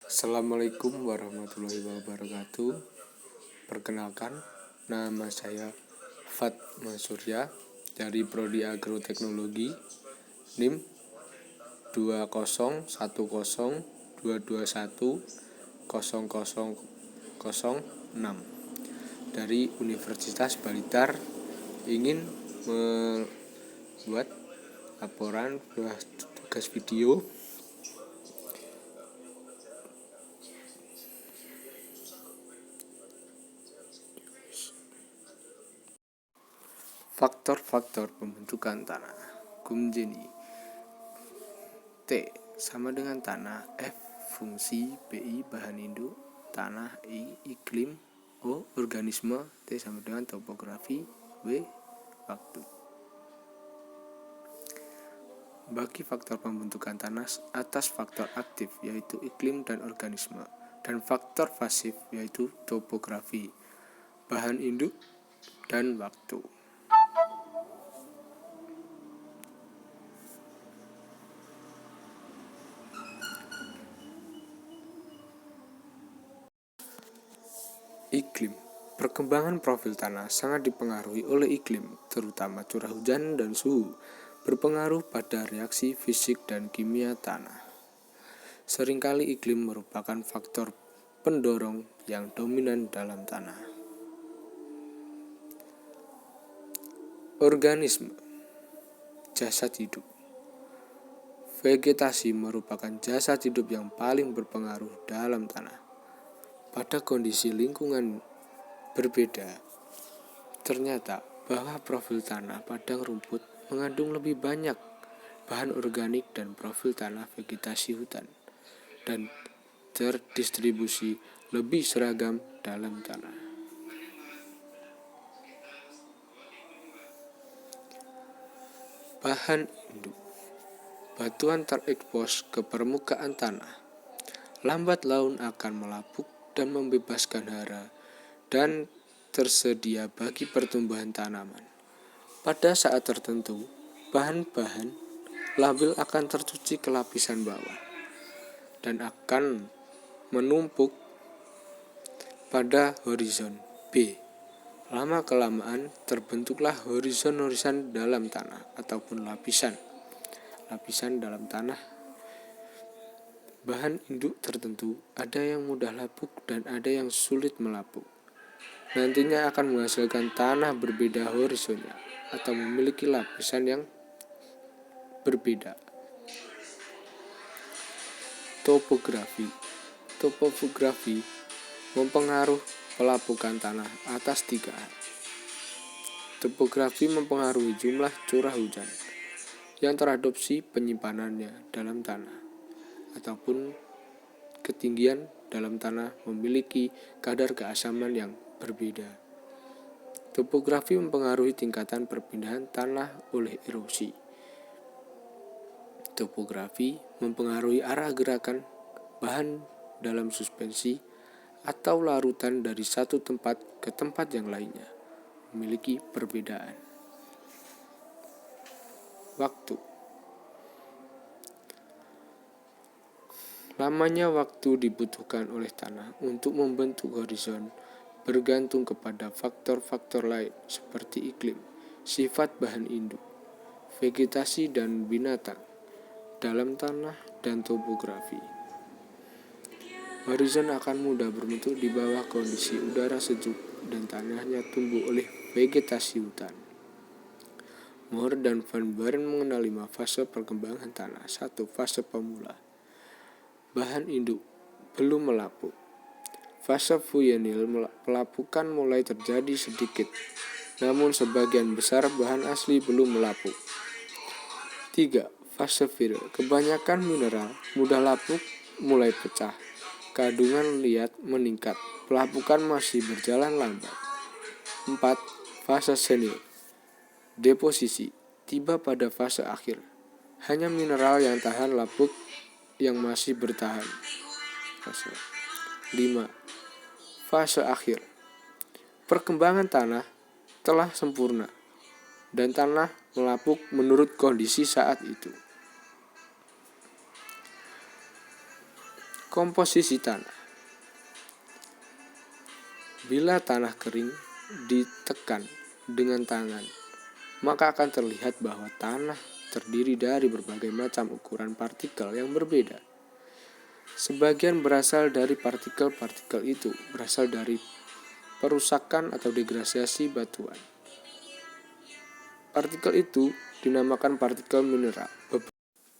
Assalamualaikum warahmatullahi wabarakatuh. Perkenalkan, nama saya Fatma Surya dari Prodi Agroteknologi, NIM 20102210006 dari Universitas Balitar. Ingin membuat laporan tugas video faktor-faktor pembentukan tanah. Kumjeni. T sama dengan tanah, F fungsi, BI bahan induk, tanah, I iklim, O organisme, T sama dengan topografi, W waktu. Bagi faktor pembentukan tanah atas faktor aktif yaitu iklim dan organisme, dan faktor pasif yaitu topografi, bahan induk, dan waktu. Iklim. Perkembangan profil tanah sangat dipengaruhi oleh iklim, terutama curah hujan dan suhu, berpengaruh pada reaksi fisik dan kimia tanah. Seringkali iklim merupakan faktor pendorong yang dominan dalam tanah. Organisme. Jasad hidup. Vegetasi merupakan jasad hidup yang paling berpengaruh dalam tanah. Pada kondisi lingkungan berbeda, ternyata bahwa profil tanah padang rumput mengandung lebih banyak bahan organik dan profil tanah vegetasi hutan, dan terdistribusi lebih seragam dalam tanah. Bahan induk. Batuan terekspos ke permukaan tanah. Lambat laun akan melapuk dan membebaskan hara dan tersedia bagi pertumbuhan tanaman. Pada saat tertentu, bahan-bahan labil akan tercuci ke lapisan bawah dan akan menumpuk pada horizon B. Lama-kelamaan terbentuklah horizon-horizon dalam tanah ataupun lapisan dalam tanah. Bahan induk tertentu ada yang mudah lapuk dan ada yang sulit melapuk. Nantinya akan menghasilkan tanah berbeda horizonnya atau memiliki lapisan yang berbeda. Topografi. Topografi mempengaruhi pelapukan tanah atas 3 hal. Topografi mempengaruhi jumlah curah hujan yang teradopsi penyimpanannya dalam tanah, ataupun ketinggian dalam tanah memiliki kadar keasaman yang berbeda. Topografi mempengaruhi tingkatan perpindahan tanah oleh erosi. Topografi mempengaruhi arah gerakan bahan dalam suspensi atau larutan dari satu tempat ke tempat yang lainnya, memiliki perbedaan. Waktu. Lamanya waktu dibutuhkan oleh tanah untuk membentuk horizon bergantung kepada faktor-faktor lain seperti iklim, sifat bahan induk, vegetasi dan binatang dalam tanah, dan topografi. Horizon akan mudah berbentuk di bawah kondisi udara sejuk dan tanahnya tumbuh oleh vegetasi hutan. Mohr dan Van Buren mengenal 5 fase perkembangan tanah. 1. Fase pemula. Bahan induk belum melapuk. Fase vuyenil, pelapukan mulai terjadi sedikit, namun sebagian besar bahan asli belum melapuk. 3. Fase viril, kebanyakan mineral mudah lapuk mulai pecah, kandungan liat meningkat, pelapukan masih berjalan lambat. 4. Fase senil, deposisi, tiba pada fase akhir, hanya mineral yang tahan lapuk yang masih bertahan. 5. Fase akhir, perkembangan tanah telah sempurna dan tanah melapuk menurut kondisi saat itu. Komposisi tanah. Bila tanah kering ditekan dengan tangan, maka akan terlihat bahwa tanah terdiri dari berbagai macam ukuran partikel yang berbeda. Sebagian berasal dari partikel-partikel itu berasal dari perusakan atau degradasi batuan. Partikel itu dinamakan partikel mineral.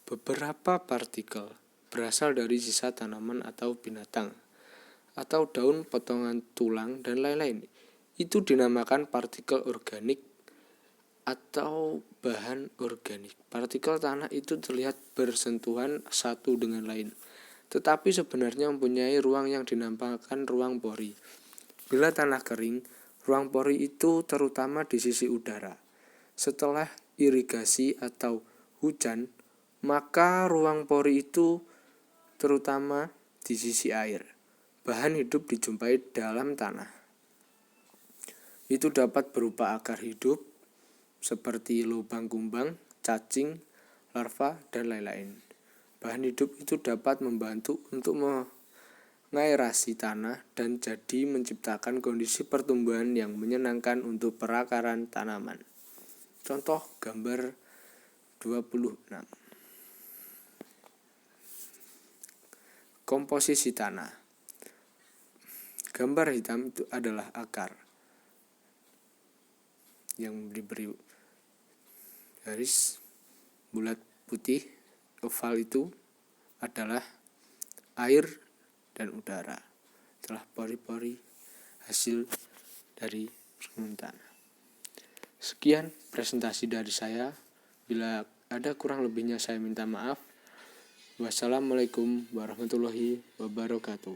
Beberapa partikel berasal dari sisa tanaman atau binatang, atau daun, potongan tulang, dan lain-lain. Itu dinamakan partikel organik atau bahan organik. Partikel tanah itu terlihat bersentuhan satu dengan lain, tetapi sebenarnya mempunyai ruang yang dinamakan ruang pori. Bila tanah kering, ruang pori itu terutama di sisi udara. Setelah irigasi atau hujan, maka ruang pori itu terutama di sisi air. Bahan hidup dijumpai dalam tanah. Itu dapat berupa akar hidup seperti lubang kumbang, cacing, larva, dan lain-lain. Bahan hidup itu dapat membantu untuk mengaerasi tanah dan jadi menciptakan kondisi pertumbuhan yang menyenangkan untuk perakaran tanaman. Contoh gambar 26. Komposisi tanah. Gambar hitam itu adalah akar yang diberi garis bulat putih. Oval itu adalah air dan udara. Telah pori-pori hasil dari permukaan tanah. Sekian presentasi dari saya. Bila ada kurang lebihnya saya minta maaf. Wassalamualaikum warahmatullahi wabarakatuh.